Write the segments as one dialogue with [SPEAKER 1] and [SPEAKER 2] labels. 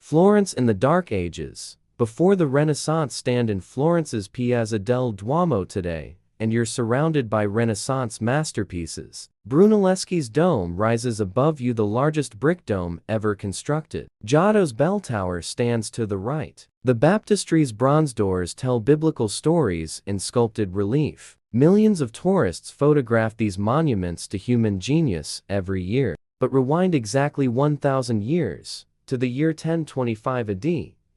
[SPEAKER 1] Florence in the Dark Ages. Before the Renaissance, stand in Florence's Piazza del Duomo today, and you're surrounded by Renaissance masterpieces. Brunelleschi's dome rises above you, the largest brick dome ever constructed. Giotto's bell tower stands to the right. The baptistry's bronze doors tell biblical stories in sculpted relief. Millions of tourists photograph these monuments to human genius every year. But rewind exactly 1,000 years, to the year 1025 AD,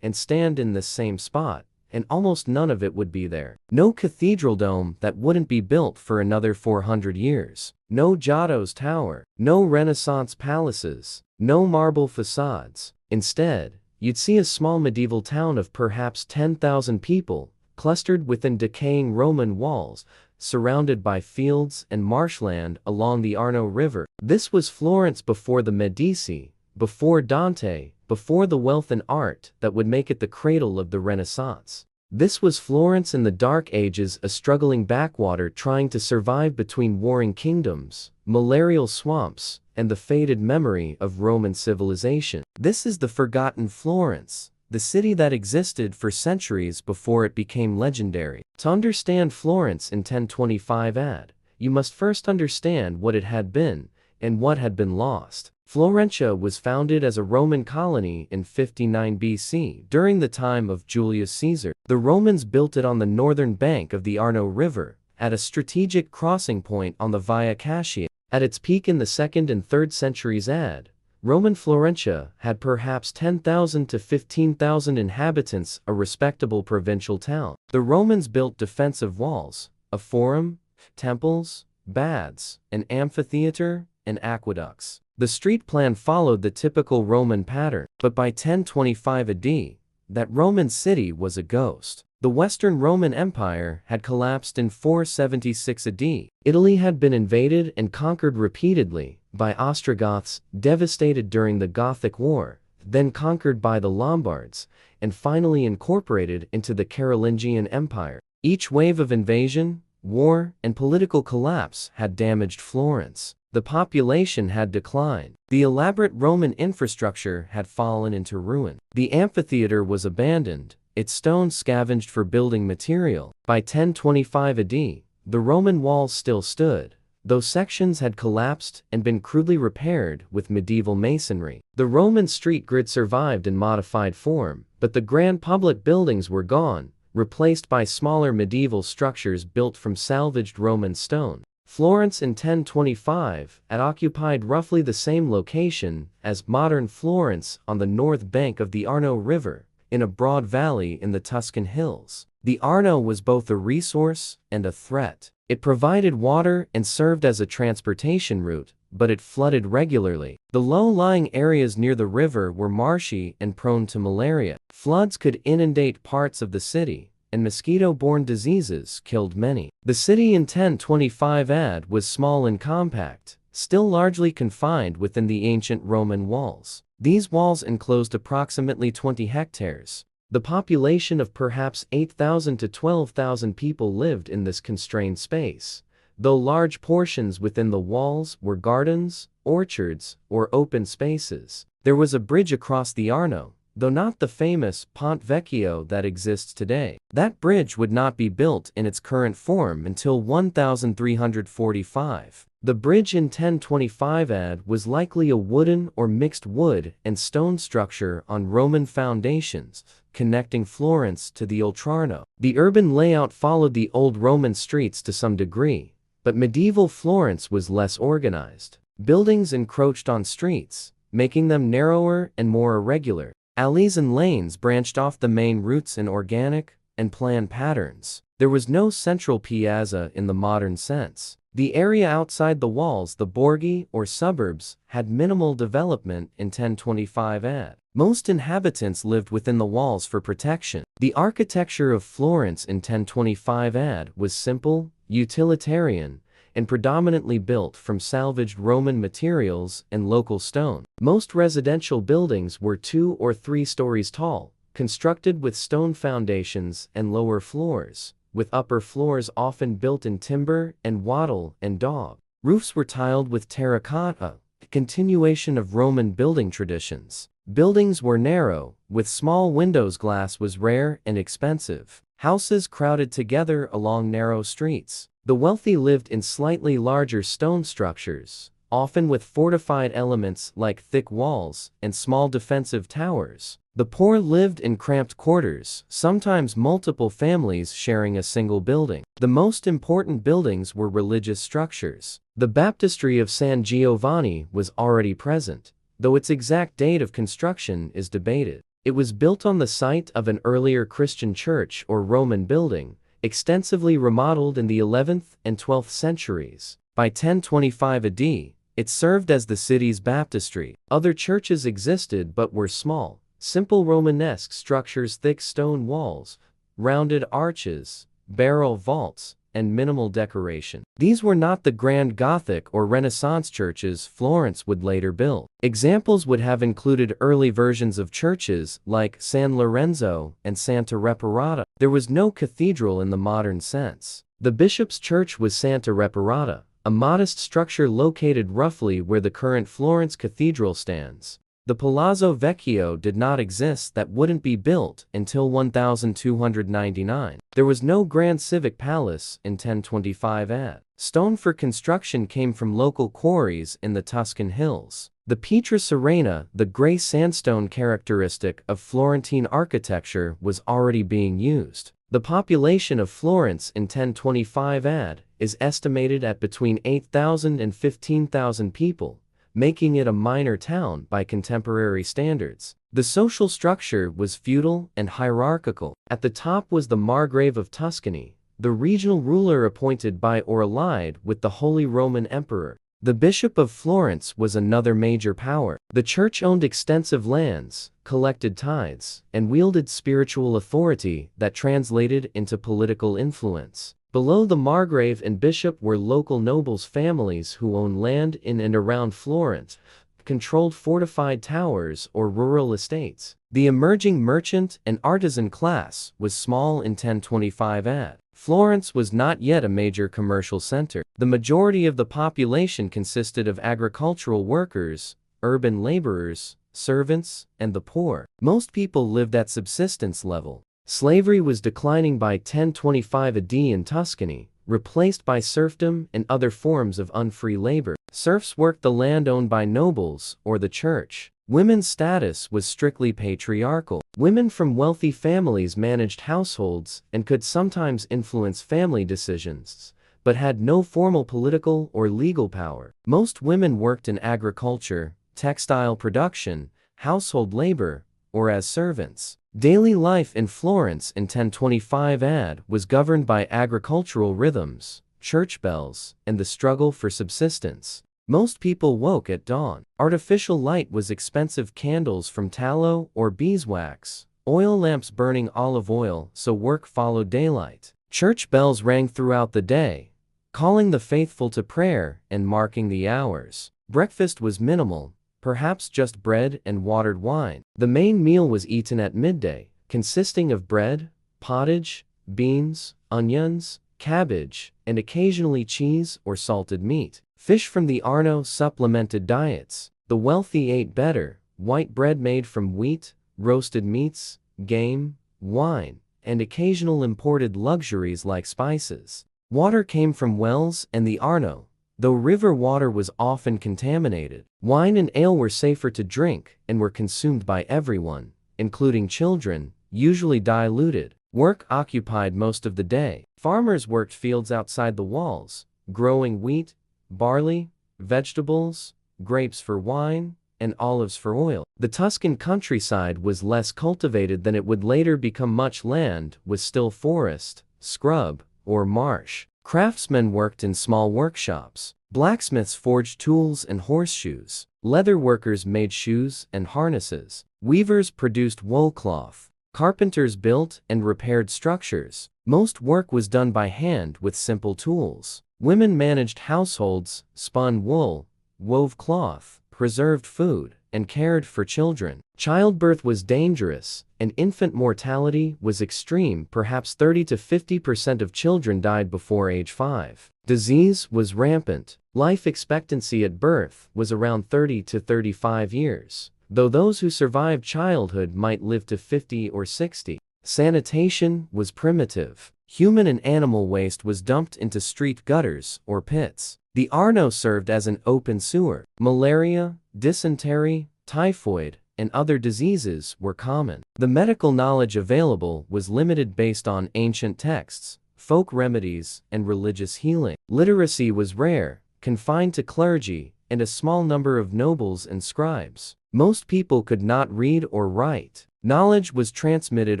[SPEAKER 1] and stand in this same spot, and almost none of it would be there. No cathedral dome that wouldn't be built for another 400 years. No Giotto's tower. No Renaissance palaces. No marble facades. Instead, you'd see a small medieval town of perhaps 10,000 people, clustered within decaying Roman walls, surrounded by fields and marshland along the Arno River. This was Florence before the Medici, before Dante, before the wealth and art that would make it the cradle of the Renaissance. This was Florence in the Dark Ages, a struggling backwater trying to survive between warring kingdoms, malarial swamps, and the faded memory of Roman civilization. This is the forgotten Florence, the city that existed for centuries before it became legendary. To understand Florence in 1025 AD, you must first understand what it had been and what had been lost. Florentia was founded as a Roman colony in 59 BC during the time of Julius Caesar. The Romans built it on the northern bank of the Arno River, at a strategic crossing point on the Via Cassia. At its peak in the 2nd and 3rd centuries AD, Roman Florentia had perhaps 10,000 to 15,000 inhabitants, a respectable provincial town. The Romans built defensive walls, a forum, temples, baths, an amphitheater, and aqueducts. The street plan followed the typical Roman pattern, but by 1025 AD, that Roman city was a ghost. The Western Roman Empire had collapsed in 476 AD. Italy had been invaded and conquered repeatedly by Ostrogoths, devastated during the Gothic War, then conquered by the Lombards, and finally incorporated into the Carolingian Empire. Each wave of invasion, war, and political collapse had damaged Florence. The population had declined. The elaborate Roman infrastructure had fallen into ruin. The amphitheater was abandoned, its stones scavenged for building material. By 1025 AD, the Roman walls still stood, though sections had collapsed and been crudely repaired with medieval masonry. The Roman street grid survived in modified form, but the grand public buildings were gone, replaced by smaller medieval structures built from salvaged Roman stone. Florence in 1025 had occupied roughly the same location as modern Florence on the north bank of the Arno River, in a broad valley in the Tuscan hills. The Arno was both a resource and a threat. It provided water and served as a transportation route, but it flooded regularly. The low-lying areas near the river were marshy and prone to malaria. Floods could inundate parts of the city, and mosquito-borne diseases killed many. The city in 1025 AD was small and compact, still largely confined within the ancient Roman walls. These walls enclosed approximately 20 hectares. The population of perhaps 8,000 to 12,000 people lived in this constrained space, though large portions within the walls were gardens, orchards, or open spaces. There was a bridge across the Arno, though not the famous Ponte Vecchio that exists today. That bridge would not be built in its current form until 1345. The bridge in 1025 AD was likely a wooden or mixed wood and stone structure on Roman foundations, connecting Florence to the Oltrarno. The urban layout followed the old Roman streets to some degree, but medieval Florence was less organized. Buildings encroached on streets, making them narrower and more irregular. Alleys and lanes branched off the main routes in organic and planned patterns. There was no central piazza in the modern sense. The area outside the walls, the borghi or suburbs, had minimal development in 1025 AD. Most inhabitants lived within the walls for protection. The architecture of Florence in 1025 AD was simple, utilitarian, and predominantly built from salvaged Roman materials and local stone. Most residential buildings were 2 or 3 stories tall, constructed with stone foundations and lower floors, with upper floors often built in timber and wattle and daub. Roofs were tiled with terracotta, a continuation of Roman building traditions. Buildings were narrow, with small windows. Glass was rare and expensive. Houses crowded together along narrow streets. The wealthy lived in slightly larger stone structures, often with fortified elements like thick walls and small defensive towers. The poor lived in cramped quarters, sometimes multiple families sharing a single building. The most important buildings were religious structures. The baptistry of San Giovanni was already present, though its exact date of construction is debated. It was built on the site of an earlier Christian church or Roman building, extensively remodeled in the 11th and 12th centuries. By 1025 AD, it served as the city's baptistry. Other churches existed but were small, simple Romanesque structures, thick stone walls, rounded arches, barrel vaults, and minimal decoration. These were not the grand Gothic or Renaissance churches Florence would later build. Examples would have included early versions of churches like San Lorenzo and Santa Reparata. There was no cathedral in the modern sense. The bishop's church was Santa Reparata, a modest structure located roughly where the current Florence Cathedral stands. The Palazzo Vecchio did not exist. That wouldn't be built until 1299. There was no grand civic palace in 1025 AD. Stone for construction came from local quarries in the Tuscan hills. The Pietra Serena, the gray sandstone characteristic of Florentine architecture, was already being used. The population of Florence in 1025 AD is estimated at between 8,000 and 15,000 people, making it a minor town by contemporary standards. The social structure was feudal and hierarchical. At the top was the Margrave of Tuscany, the regional ruler appointed by or allied with the Holy Roman Emperor. The Bishop of Florence was another major power. The church owned extensive lands, collected tithes, and wielded spiritual authority that translated into political influence. Below the Margrave and bishop were local nobles, families who owned land in and around Florence, controlled fortified towers or rural estates. The emerging merchant and artisan class was small in 1025 AD. Florence was not yet a major commercial center. The majority of the population consisted of agricultural workers, urban laborers, servants, and the poor. Most people lived at subsistence level. Slavery was declining by 1025 AD in Tuscany, replaced by serfdom and other forms of unfree labor. Serfs worked the land owned by nobles or the church. Women's status was strictly patriarchal. Women from wealthy families managed households and could sometimes influence family decisions, but had no formal political or legal power. Most women worked in agriculture, textile production, household labor, or as servants. Daily life in Florence in 1025 AD was governed by agricultural rhythms, church bells, and the struggle for subsistence. Most people woke at dawn. Artificial light was expensive: candles from tallow or beeswax, oil lamps burning olive oil, so work followed daylight. Church bells rang throughout the day, calling the faithful to prayer and marking the hours. Breakfast was minimal, perhaps just bread and watered wine. The main meal was eaten at midday, consisting of bread, pottage, beans, onions, cabbage, and occasionally cheese or salted meat. Fish from the Arno supplemented diets. The wealthy ate better: white bread made from wheat, roasted meats, game, wine, and occasional imported luxuries like spices. Water came from wells and the Arno, though river water was often contaminated. Wine and ale were safer to drink and were consumed by everyone, including children, usually diluted. Work occupied most of the day. Farmers worked fields outside the walls, growing wheat, barley, vegetables, grapes for wine, and olives for oil. The Tuscan countryside was less cultivated than it would later become. Much land was still forest, scrub, or marsh. Craftsmen worked in small workshops. Blacksmiths forged tools and horseshoes. Leather workers made shoes and harnesses. Weavers produced wool cloth. Carpenters built and repaired structures. Most work was done by hand with simple tools. Women managed households, spun wool, wove cloth, preserved food, and cared for children. Childbirth was dangerous, and infant mortality was extreme. Perhaps 30 to 50% of children died before age 5. Disease was rampant. Life expectancy at birth was around 30 to 35 years, though those who survived childhood might live to 50 or 60. Sanitation was primitive. Human and animal waste was dumped into street gutters or pits. The Arno served as an open sewer. Malaria, dysentery, typhoid, and other diseases were common. The medical knowledge available was limited based on ancient texts, folk remedies, and religious healing. Literacy was rare, confined to clergy, and a small number of nobles and scribes. Most people could not read or write. Knowledge was transmitted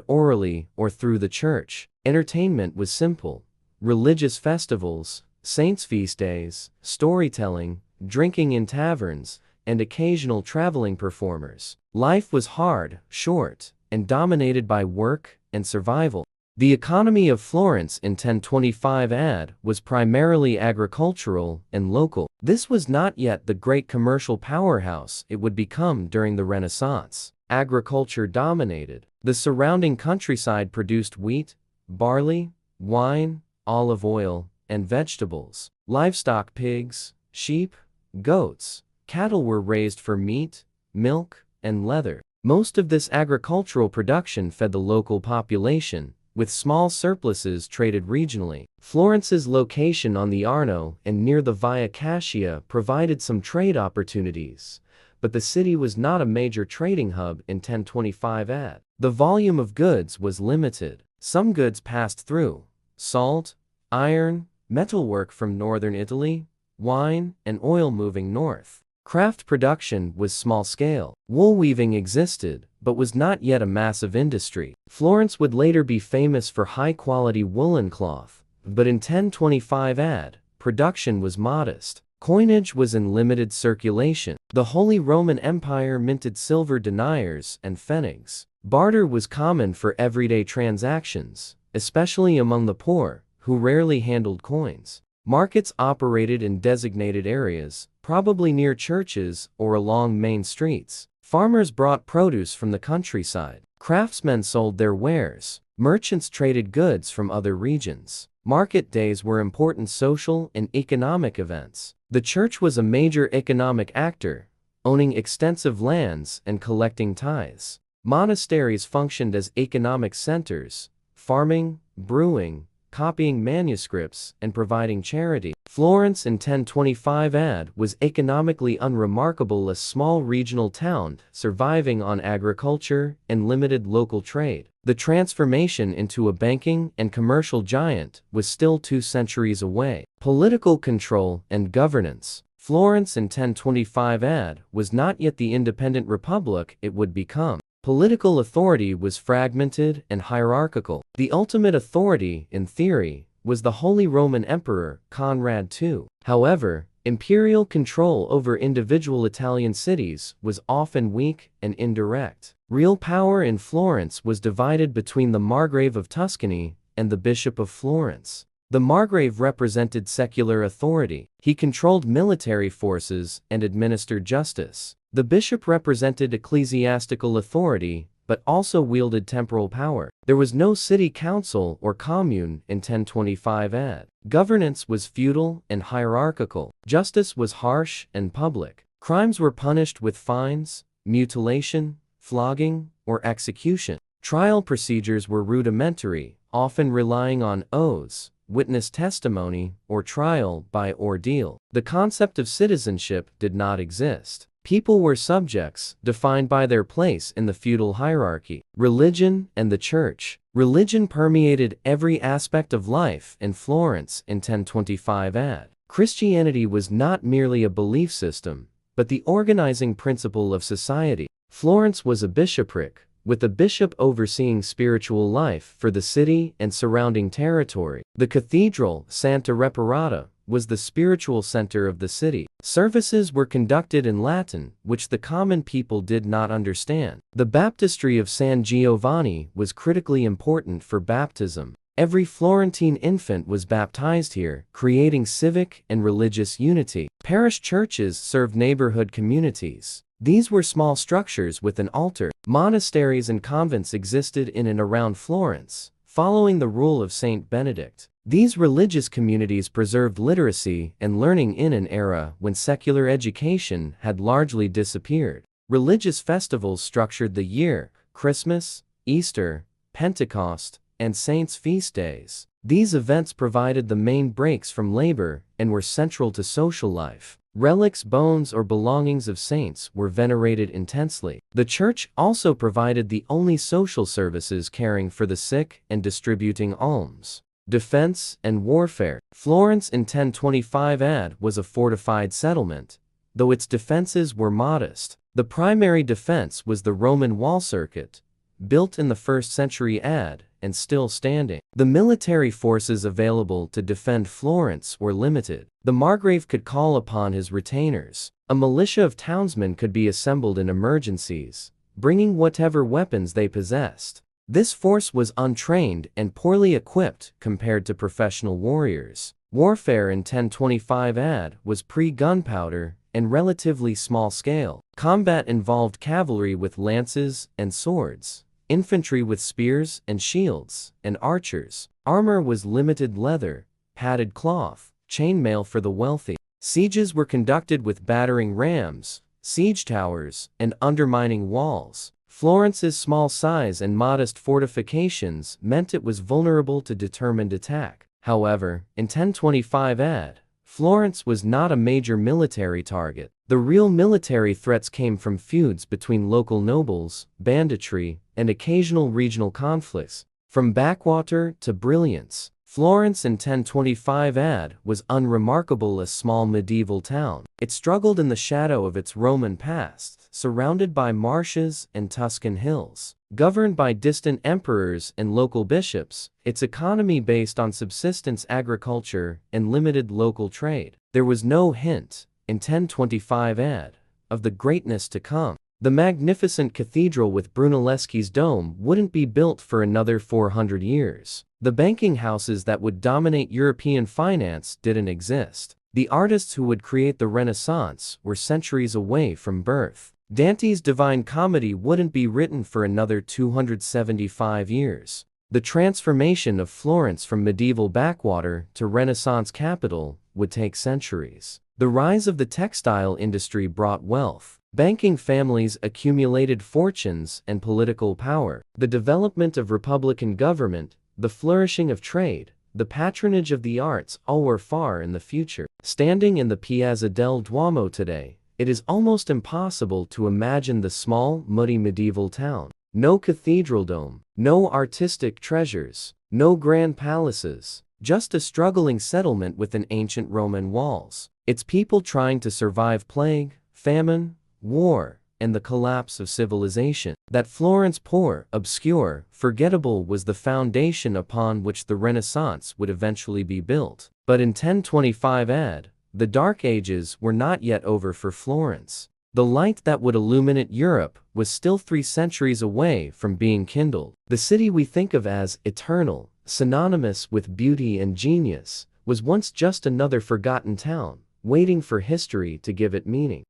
[SPEAKER 1] orally or through the church. Entertainment was simple. Religious festivals, saints' feast days, storytelling, drinking in taverns, and occasional traveling performers. Life was hard, short, and dominated by work and survival. The economy of Florence in 1025 AD was primarily agricultural and local. This was not yet the great commercial powerhouse it would become during the Renaissance. Agriculture dominated. The surrounding countryside produced wheat, barley, wine, olive oil, and vegetables. Livestock, pigs, sheep, goats, cattle were raised for meat, milk, and leather. Most of this agricultural production fed the local population, with small surpluses traded regionally. Florence's location on the Arno and near the Via Cassia provided some trade opportunities, but the city was not a major trading hub in 1025 AD. The volume of goods was limited. Some goods passed through: salt, iron, metalwork from northern Italy, wine, and oil moving north. Craft production was small-scale. Wool weaving existed, but was not yet a massive industry. Florence would later be famous for high-quality woolen cloth, but in 1025 AD, production was modest. Coinage was in limited circulation. The Holy Roman Empire minted silver deniers and pfennigs. Barter was common for everyday transactions, especially among the poor, who rarely handled coins. Markets operated in designated areas, probably near churches or along main streets. Farmers brought produce from the countryside. Craftsmen sold their wares. Merchants traded goods from other regions. Market days were important social and economic events. The church was a major economic actor, owning extensive lands and collecting tithes. Monasteries functioned as economic centers, farming, brewing, copying manuscripts, and providing charity. Florence in 1025 AD was economically unremarkable, a small regional town surviving on agriculture and limited local trade. The transformation into a banking and commercial giant was still 2 centuries away. Political control and governance. Florence in 1025 AD was not yet the independent republic it would become. Political authority was fragmented and hierarchical. The ultimate authority, in theory, was the Holy Roman Emperor, Conrad II. However, imperial control over individual Italian cities was often weak and indirect. Real power in Florence was divided between the Margrave of Tuscany and the Bishop of Florence. The Margrave represented secular authority. He controlled military forces and administered justice. The bishop represented ecclesiastical authority, but also wielded temporal power. There was no city council or commune in 1025 AD. Governance was feudal and hierarchical. Justice was harsh and public. Crimes were punished with fines, mutilation, flogging, or execution. Trial procedures were rudimentary, often relying on oaths, witness testimony, or trial by ordeal. The concept of citizenship did not exist. People were subjects, defined by their place in the feudal hierarchy. Religion and the church. Religion permeated every aspect of life in Florence in 1025 AD. Christianity was not merely a belief system, but the organizing principle of society. Florence was a bishopric, with a bishop overseeing spiritual life for the city and surrounding territory. The cathedral, Santa Reparata, was the spiritual center of the city. Services were conducted in Latin, which the common people did not understand. The baptistry of San Giovanni was critically important for baptism. Every Florentine infant was baptized here, creating civic and religious unity. Parish churches served neighborhood communities. These were small structures with an altar. Monasteries and convents existed in and around Florence, following the rule of Saint Benedict. These religious communities preserved literacy and learning in an era when secular education had largely disappeared. Religious festivals structured the year: Christmas, Easter, Pentecost, and saints' feast days. These events provided the main breaks from labor and were central to social life. Relics, bones, or belongings of saints were venerated intensely. The church also provided the only social services, caring for the sick and distributing alms. Defense and warfare. Florence in 1025 AD was a fortified settlement, though its defenses were modest. The primary defense was the Roman wall circuit, built in the 1st century AD and still standing. The military forces available to defend Florence were limited. The Margrave could call upon his retainers. A militia of townsmen could be assembled in emergencies, bringing whatever weapons they possessed. This force was untrained and poorly equipped compared to professional warriors. Warfare in 1025 AD was pre-gunpowder and relatively small scale. Combat involved cavalry with lances and swords, infantry with spears and shields, and archers. Armor was limited leather, padded cloth, chainmail for the wealthy. Sieges were conducted with battering rams, siege towers, and undermining walls. Florence's small size and modest fortifications meant it was vulnerable to determined attack. However, in 1025 AD, Florence was not a major military target. The real military threats came from feuds between local nobles, banditry, and occasional regional conflicts. From backwater to brilliance, Florence in 1025 AD was unremarkable, a small medieval town. It struggled in the shadow of its Roman past, surrounded by marshes and Tuscan hills. Governed by distant emperors and local bishops, its economy based on subsistence agriculture and limited local trade. There was no hint, in 1025 AD, of the greatness to come. The magnificent cathedral with Brunelleschi's dome wouldn't be built for another 400 years. The banking houses that would dominate European finance didn't exist. The artists who would create the Renaissance were centuries away from birth. Dante's Divine Comedy wouldn't be written for another 275 years. The transformation of Florence from medieval backwater to Renaissance capital would take centuries. The rise of the textile industry brought wealth. Banking families accumulated fortunes and political power. The development of republican government, the flourishing of trade, the patronage of the arts, all were far in the future. Standing in the Piazza del Duomo today, it is almost impossible to imagine the small, muddy medieval town. No cathedral dome, no artistic treasures, no grand palaces, just a struggling settlement within ancient Roman walls. Its people trying to survive plague, famine, war, and the collapse of civilization. That Florence, poor, obscure, forgettable, was the foundation upon which the Renaissance would eventually be built. But in 1025 AD, the Dark Ages were not yet over for Florence. The light that would illuminate Europe was still 3 centuries away from being kindled. The city we think of as eternal, synonymous with beauty and genius, was once just another forgotten town, waiting for history to give it meaning.